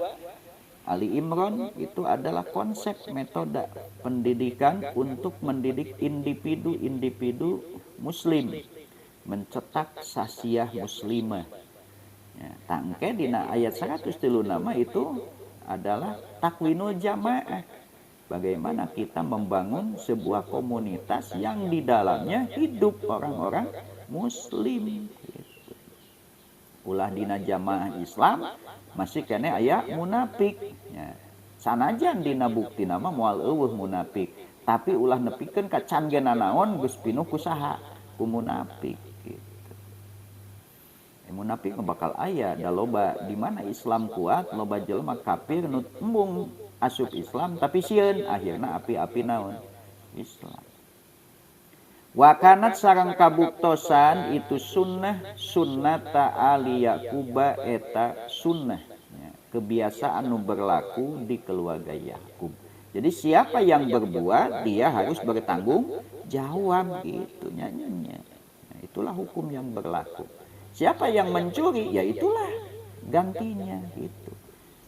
S1: Ali Imran itu adalah konsep metode pendidikan untuk mendidik individu-individu muslim, mencetak sasiah muslimah. Tangke dina ayat 103 nama itu adalah takwinul jamaah. Bagaimana kita membangun sebuah komunitas yang di dalamnya hidup orang-orang muslim. Ulah dina jamaah Islam masih kene aya munafik. Sanajan dina bukti nama moal eueuh munafik, tapi ulah nepikeun ka can geuna naon geus pinuh ku saha? Ku munafik gitu. Munafik bakal aya da loba di mana Islam kuat, loba jelema kafir nu embung asup Islam tapi sieun akhirna api-api naon Islam. Wakanat sareng kabuktosan itu sunnata ali Yaquba eta sunnah kebiasaan nu berlaku di keluarga Yakub. Jadi siapa yang berbuat dia harus bertanggung jawab gitu nyanyinya. Itulah hukum yang berlaku. Siapa yang mencuri ya itulah gantinya gitu.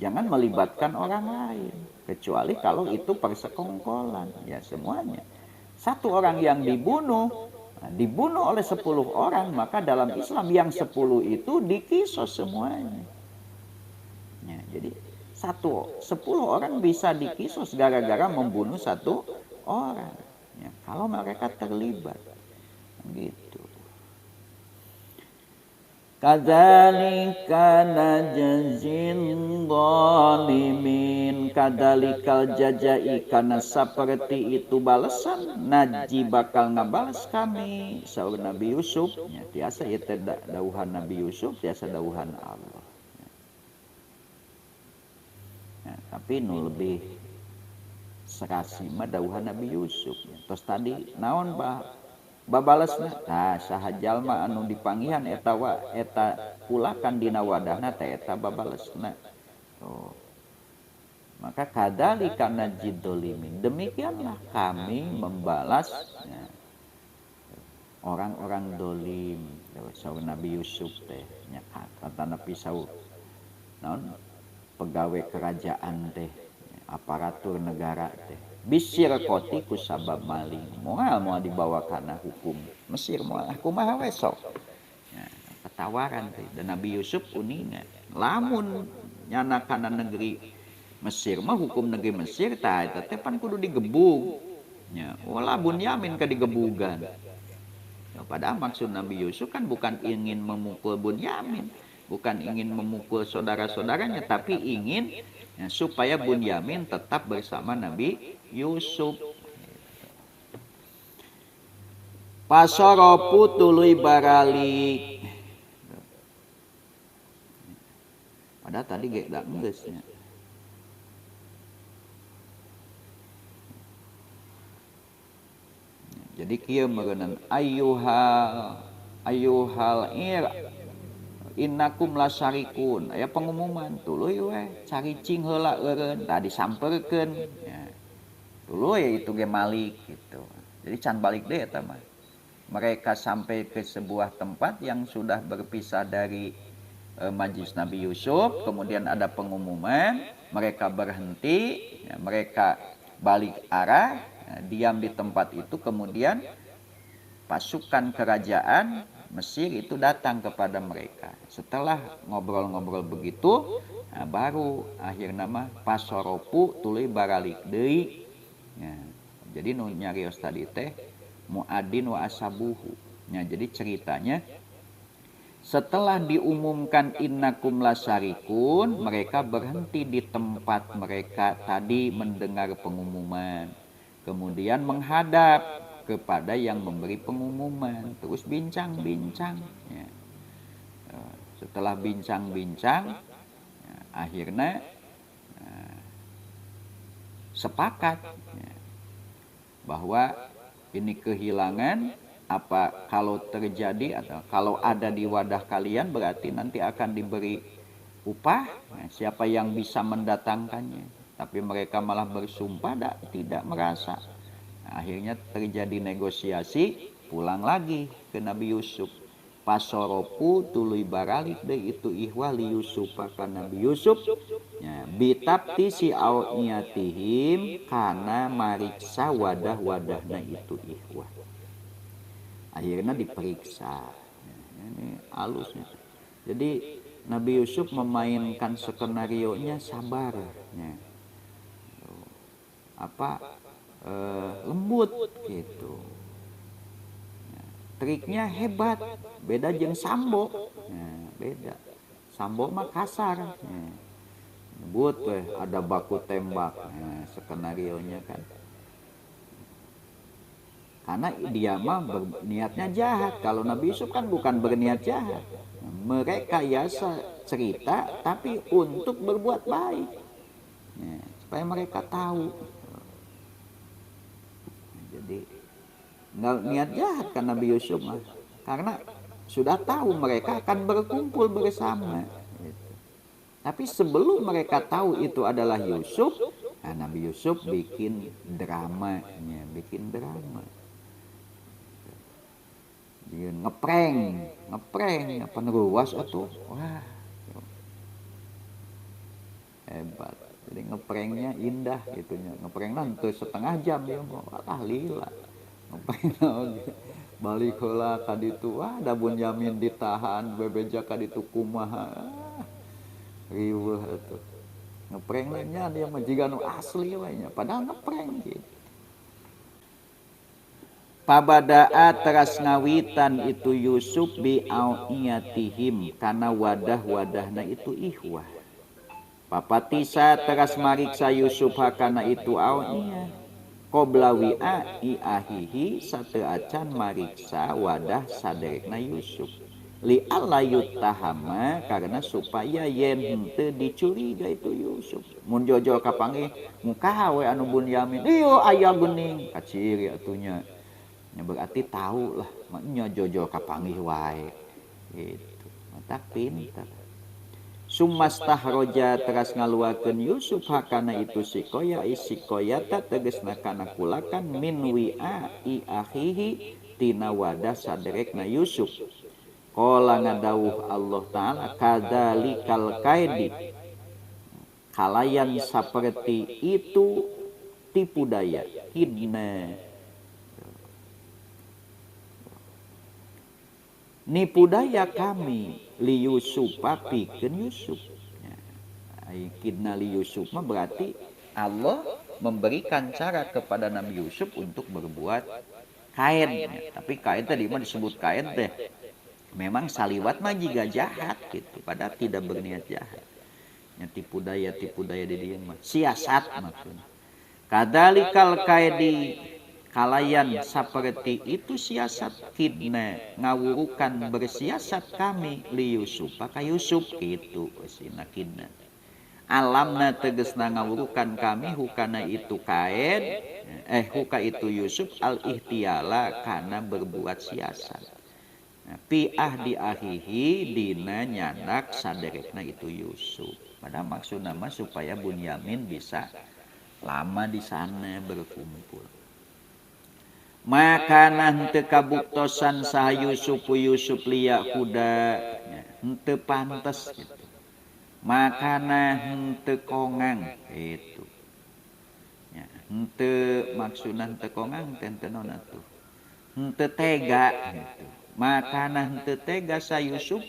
S1: Jangan melibatkan orang lain kecuali kalau itu persekongkolan ya semuanya. Satu orang yang dibunuh oleh 10 orang maka dalam Islam yang 10 itu dikisos semuanya. Ya, jadi 10 orang bisa dikisos gara-gara membunuh 1 orang. Ya, kalau mereka terlibat gitu. Kadzalika najzil zalimin, kadzalikal jazai, kana saperti itu balasan naji bakal ngabales kami saur Nabi Yusuf nya tiasa ieu teh dawuhan Nabi Yusuf tiasa dawuhan Allah. Nah, tapi nu lebih serasi mah dawuhan Nabi Yusuf. Terus tadi naon babalesna saha jalma anu dipanggihan eta ulakan dina wadahna teh eta babalesna. Maka kadzalika najid dzalimin, demikianlah kami membalas orang-orang dolim. Saur Nabi Yusuf teh nya kata Nabi Saul naon pegawai kerajaan teh aparatur negara teh bisir koti ku sabab maling moal dibawa kana hukum Mesir moal kumaha we sok ketawaran teh dan Nabi Yusuf uningan lamun nyana kana negeri Mesir mah hukum negeri Mesir tah eta teh pan kudu digebug nya ulah Bunyamin ka digebugan padahal maksud Nabi Yusuf kan bukan ingin memukul Bunyamin, bukan ingin memukul saudara-saudaranya, tapi ingin supaya Bunyamin tetap bersama Nabi Yusuf. Pasoropu tuluy baralik. Padahal tadi ge da geus nya. Jadi kieu meureunna ayyuhal ir innakum lasarikun aya pengumuman tuluy we caricing heula eureun tah disampeurkeun ya. Tuluy itu ge malik gitu. Jadi can balik deui eta mah. mereka sampai ke sebuah tempat yang sudah berpisah dari majlis Nabi Yusuf, kemudian ada pengumuman, mereka berhenti, ya, mereka balik arah, ya, diam di tempat itu, kemudian pasukan kerajaan Mesir itu datang kepada mereka. Setelah ngobrol-ngobrol begitu, nah, baru akhirnya mah pasoropu tuluy baralik deui. Ya, jadi nu nyarios tadi teh muadin wa asabuhu. Ya, jadi ceritanya setelah diumumkan innakum lasarikun, mereka berhenti di tempat mereka tadi mendengar pengumuman. Kemudian menghadap kepada yang memberi pengumuman, terus bincang-bincang. Ya. Setelah bincang-bincang, ya, akhirnya sepakat, ya, bahwa ini kehilangan. Apa kalau terjadi atau kalau ada di wadah kalian berarti nanti akan diberi upah. Nah, siapa yang bisa mendatangkannya? Tapi mereka malah bersumpah tidak merasa. Nah, akhirnya terjadi negosiasi, pulang lagi ke Nabi Yusuf. Pasoropu tuluy baralik deh itu ihwah li Yusuf akan Nabi Yusuf. Ya, bitapti si auniyatihim karena mariksa wadah-wadahna itu ihwah. Akhirnya diperiksa. Ini halusnya. Jadi Nabi Yusuf memainkan skenario-nya sabar, ya. Lembut gitu. Ya, triknya hebat, beda jeung Sambo. Ya, beda. Sambo mah kasar. Ya. Lembut ada baku tembak. Nah, skenario-nya kan. Karena dia mah berniatnya jahat. Kalau Nabi Yusuf kan bukan berniat jahat. Mereka yasa cerita tapi untuk berbuat baik. Ya, supaya mereka tahu. Jadi nggak niat jahat kan Nabi Yusuf mah. Karena sudah tahu mereka akan berkumpul bersama. Gitu. Tapi sebelum mereka tahu itu adalah Yusuf, nah Nabi Yusuf bikin dramanya, bikin drama. Ngeprank peneruas atuh. Wah, hebat. Jadi ngepranknya indah gitunya. Ngeprank nanti setengah jam dia mau lila. Ngeprank balik heula ka ditu, wah da Bunyamin ditahan, bebeja ka ditu kumaha. Riweuh atuh. Ngeprank nya dia mah jiga nu asli we nya, padahal ngeprank gitu. Pabada'a teras ngawitan itu Yusuf bi auniyatihim kana wadah-wadahna itu ihwah. Papatisa teras mariksa Yusuf hakana itu auniyah. Qobla wi'ai ahihi sateu acan mariksa wadah saderekna Yusuf. Li alla yuttahama karena supaya yen henteu dicuriga itu Yusuf. Mun jojol kapanggih muka we anu Bunyamin. Ieu aya geuning kaciri atunya. Ya berarti tahu lah maknya jojo kapanggih wae gitu. Mata pintar. Sumastahroja teras ngaluakeun Yusuf hakana itu sikoya isikoyata tegasna kana kulakan min wi'a i akhihi tina wadah saderekna Yusuf. Qala ngadawuh Allah taala kadzalikal kaidi. Kalayan saperti itu tipu daya hidna. Nipu daya kami li Yusuf pikeun Yusuf. Kidna li Yusuf mah berarti Allah memberikan cara kepada Nabi Yusuf untuk berbuat kain. Tapi kain tadi mah disebut kain teh. Memang saliwat mah juga jahat gitu, padahal tidak berniat jahat. Ya, tipu daya di dia mah siasat maksudnya. Kadzalikal kaidi kalayan saperti itu siasat kidna ngawurukan bersiasat kami li Yusuf ka Yusuf gitu sina kidna. Alamna tegesna ngawurukan kami hukana itu kaid huka itu Yusuf al ihtiyala kana berbuat siasat. Nah, pi'ah di ahihi dina nyandak saderekna itu Yusuf. Padahal maksud nama supaya Bunyamin bisa lama di sana berkumpul. Makanan teu kabuktosan saha Yusuf liya huda henteu pantes gitu. Makanan henteu kongang gitu. Ya, henteu maksudna henteu kongang teh naon atuh. Henteu tega gitu. Makanan henteu tega sa Yusuf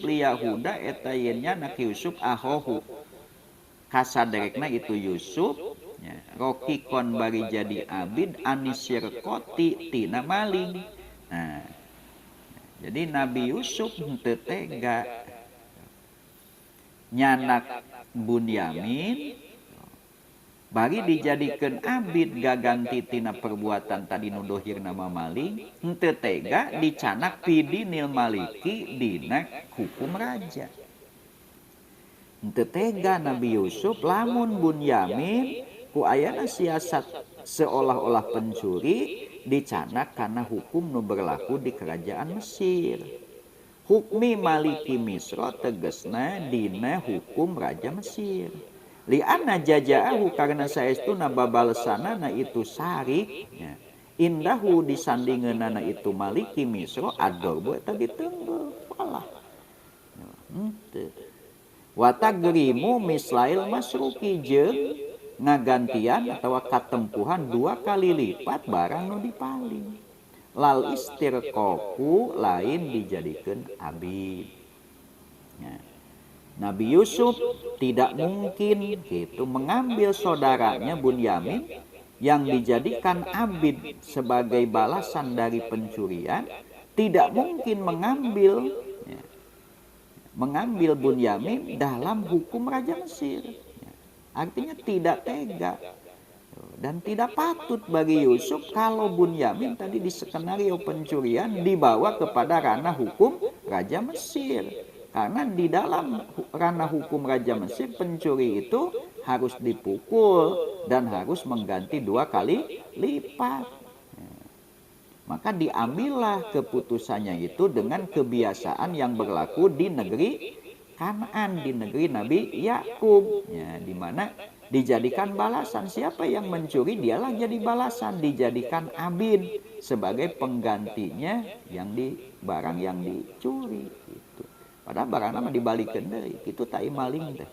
S1: liya huda eta yen anak Yusuf ahohu. Kasaderekna itu Yusuf ya, rokikon bari jadi abid anisir koti tina maling. Nah, jadi Nabi Yusuf henteu tega nyanak Bunyamin bari dijadikeun abid gaganti tina perbuatan tadi nu dohir nama maling, henteu tega dicanak pidinil maliki dina hukum raja. Henteu tega Nabi Yusuf lamun Bunyamin ku ayana siasat seolah-olah pencuri dicanak karena hukum nu berlaku di kerajaan Mesir. Hukmi maliki Misra tegesna dina hukum raja Mesir. Li'anna jaja'ahu karena saestuna babalesana itu sarik ya. Indahu disandingeunana itu maliki Misra adorbu eta diteunggul palah. Henteu. Watagrimu mislail masruki jeung ngagantian atau katempuhan 2 kali lipat barang nu dipaling. Lal istirqaqu lain dijadikeun abid. Ya. Nabi Yusuf tidak mungkin gitu mengambil saudaranya Bunyamin yang dijadikan abid sebagai balasan dari pencurian, tidak mungkin mengambil Bunyamin dalam hukum Raja Mesir. Artinya tidak tega dan tidak patut bagi Yusuf kalau Bunyamin tadi di skenario pencurian dibawa kepada ranah hukum Raja Mesir. Karena di dalam ranah hukum Raja Mesir pencuri itu harus dipukul dan harus mengganti 2 kali lipat. Maka diambillah keputusannya itu dengan kebiasaan yang berlaku di negeri Kanaan, di negeri Nabi Yakub, ya, di mana dijadikan balasan siapa yang mencuri dialah jadi balasan, dijadikan abid sebagai penggantinya yang di barang yang dicuri gitu. Padahal barang nama dibalikeun deui, kitu tai maling teh.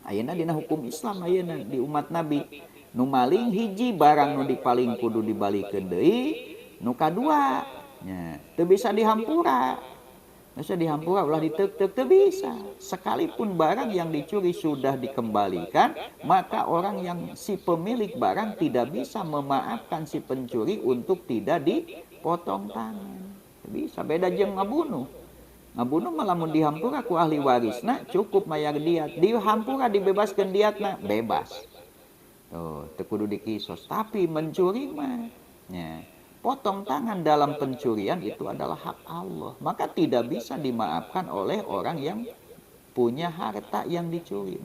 S1: Ayeuna dina hukum Islam ayeuna di umat Nabi nu maling hiji barang nu dipaling kudu dibalikeun deui. Nu kadua nya teu bisa dihampura. Bisa dihampura ulah diteuk-teuk teu bisa. Sekalipun barang yang dicuri sudah dikembalikan, maka orang yang si pemilik barang tidak bisa memaafkan si pencuri untuk tidak dipotong tangan. Teu bisa, beda jeung ngabunuh. Ngabunuh malah mun dihampura ku ahli warisna cukup mayar diat. Dihampura dibebaskeun diatna bebas. Tuh, teu kudu dikisos, tapi mencuri mah nya potong tangan dalam pencurian itu adalah hak Allah. Maka tidak bisa dimaafkan oleh orang yang punya harta yang dicuri.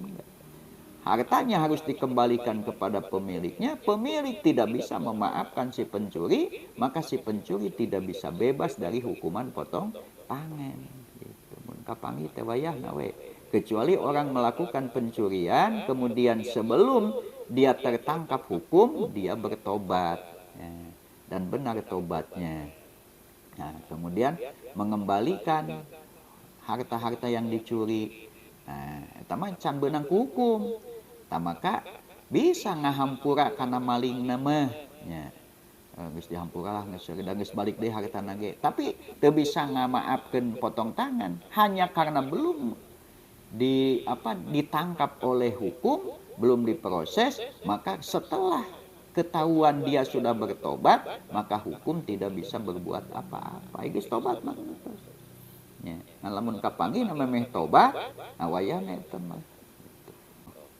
S1: Hartanya harus dikembalikan kepada pemiliknya. Pemilik tidak bisa memaafkan si pencuri, maka si pencuri tidak bisa bebas dari hukuman potong tangan. Gitu. Mun kapangi teh wayahna we. Kecuali orang melakukan pencurian, kemudian sebelum dia tertangkap hukum, dia bertobat. Ya. Dan benar tobatnya. Nah, kemudian mengembalikan harta-harta yang dicuri. Nah, eta mah can beunang hukum. Maka bisa ngahampura kana maling mah nya. Geus dihampura lah geus balik deui hartana ge. Tapi teu bisa ngamaafkeun potong tangan hanya karena belum ditangkap oleh hukum, belum diproses, maka setelah ketahuan dia sudah bertobat, maka hukum tidak bisa berbuat apa-apa. Geus tobat mah terus. Nya, lamun kapanggih na memeh tobat, awayana eta mah.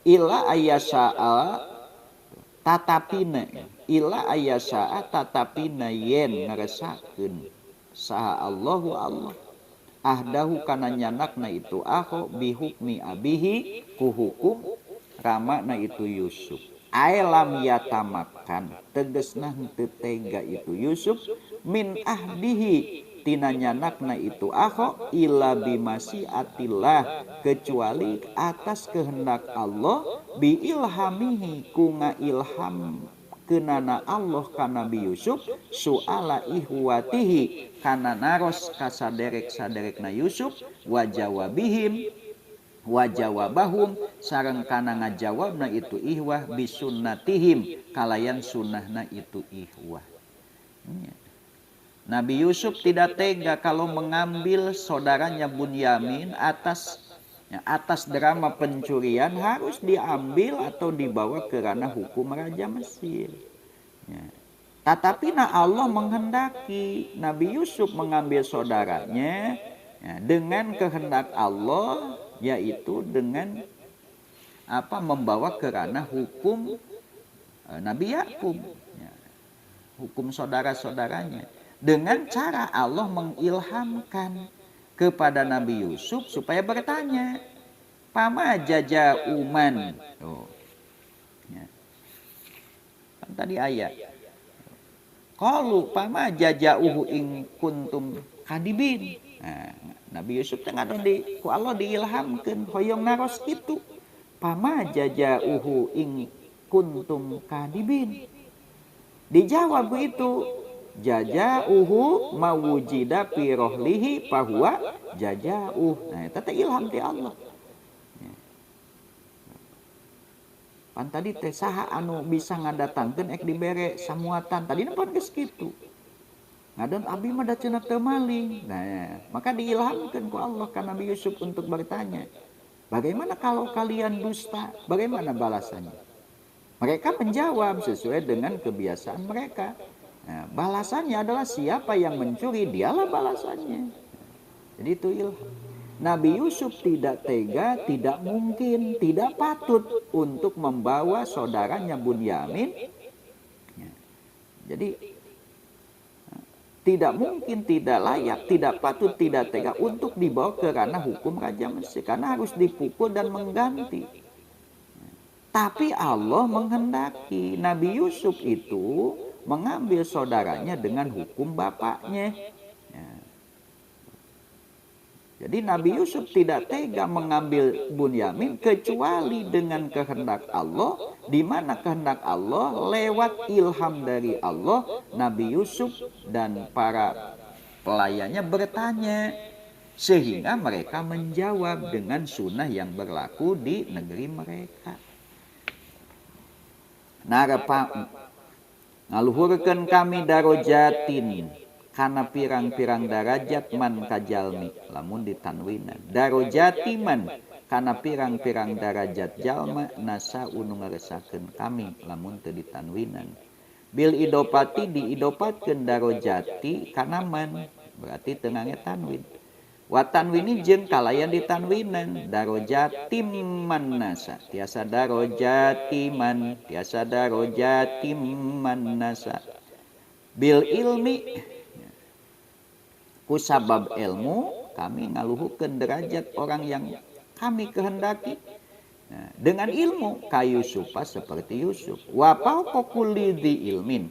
S1: Ila ayasa'a tatapina. Ila ayasa'a tatapina yen ngaresakeun saha Allahu Allah. Ahdahu kana nyanakna itu aho bihukmi abihi ku hukum ramana itu Yusuf. Ailam yatamakan tegesna henteu tega itu Yusuf min ahdihi tina nyanakna itu aho illa bimasiatillah kecuali atas kehendak Allah bi ilhamihi ku ngailhamkan kenana Allah ka Nabi Yusuf suala ihwatihi kana naros ka saderek-saderekna Yusuf wa jawabahum sareng kana ngajawabna itu ihwah bisunnatihim kalayan sunnahna itu ihwah. Nabi Yusuf tidak tega kalau mengambil saudaranya Bunyamin atas drama pencurian harus diambil atau dibawa ke ranah hukum Raja Mesir. Ya. Tetapi Allah menghendaki Nabi Yusuf mengambil saudaranya dengan kehendak Allah, yaitu dengan membawa ke ranah hukum Nabi Yakub, hukum saudara-saudaranya, dengan cara Allah mengilhamkan kepada Nabi Yusuf supaya bertanya, pama jajauman. Kan tadi ayat. Qalu pama jajauhu in kuntum kadibin. Nabi Yusuf tengah ku Allah diilhamkeun hoyong naros kitu. Pama jajauhu in kuntum kadibin. Dijawab itu, jajauhu mawujida fi rohlihi fahuwa jajauh. Nah, eta teh ilham ti Allah. Pan tadi teh saha anu bisa ngadatangkeun ek dibere samuatan. Tadi pan geus kitu. Ngadon abdi mah da cenah teu maling. Nah, maka diilhamkeun ku Allah ka Nabi Yusuf untuk bertanya, bagaimana kalau kalian dusta? Bagaimana balasannya? Mereka menjawab sesuai dengan kebiasaan mereka. Nah, balasannya adalah siapa yang mencuri, dialah balasannya. Jadi itu ilham. Nabi Yusuf tidak tega, tidak mungkin, tidak patut untuk membawa saudaranya Bunyamin. Jadi tidak mungkin, tidak layak, tidak patut, tidak tega untuk dibawa ke ranah hukum Raja Mesir. Karena harus dipukul dan mengganti. Tapi Allah menghendaki Nabi Yusuf itu mengambil saudaranya dengan hukum bapaknya. Jadi Nabi Yusuf tidak tega mengambil Bunyamin kecuali dengan kehendak Allah, di mana kehendak Allah lewat ilham dari Allah. Nabi Yusuf dan para pelayannya bertanya sehingga mereka menjawab dengan sunnah yang berlaku di negeri mereka. Ngaluhurkeun kami darojatin kana pirang-pirang darajat man kajalmi lamun ditanwinan darajati man kana pirang-pirang darajat jalma nasa unu ngaresakeun kami lamun teu ditanwinan bil idopati diidopatkeun darajati kana man berarti teu ngangge tanwin wa tanwini jeung kalayan ditanwinan darajati man nasa tiasa darajati man tiasa darajati man nasa bil ilmi ku sabab ilmu kami ngaluhukeun derajat orang yang kami kehendaki. Nah, dengan ilmu ka Yusufa seperti Yusuf. Wa fawqa kulli dzi ilmin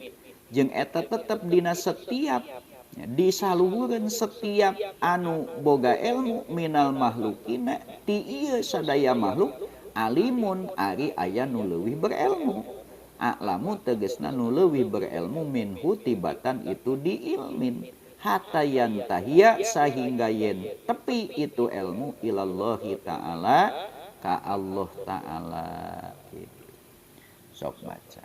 S1: jeung eta tetep dina setiap disaluhureun setiap anu boga ilmu minal makhlukina ti ieu sadaya makhluk alimun ari aya nu leuwih berilmu. A'lamu tegasna nu leuwih berilmu minhu tibatan itu di ilmin. Hatta yantahiya sehingga yen tepi itu ilmu ilallahi ta'ala ka Allah ta'ala. Sok baca.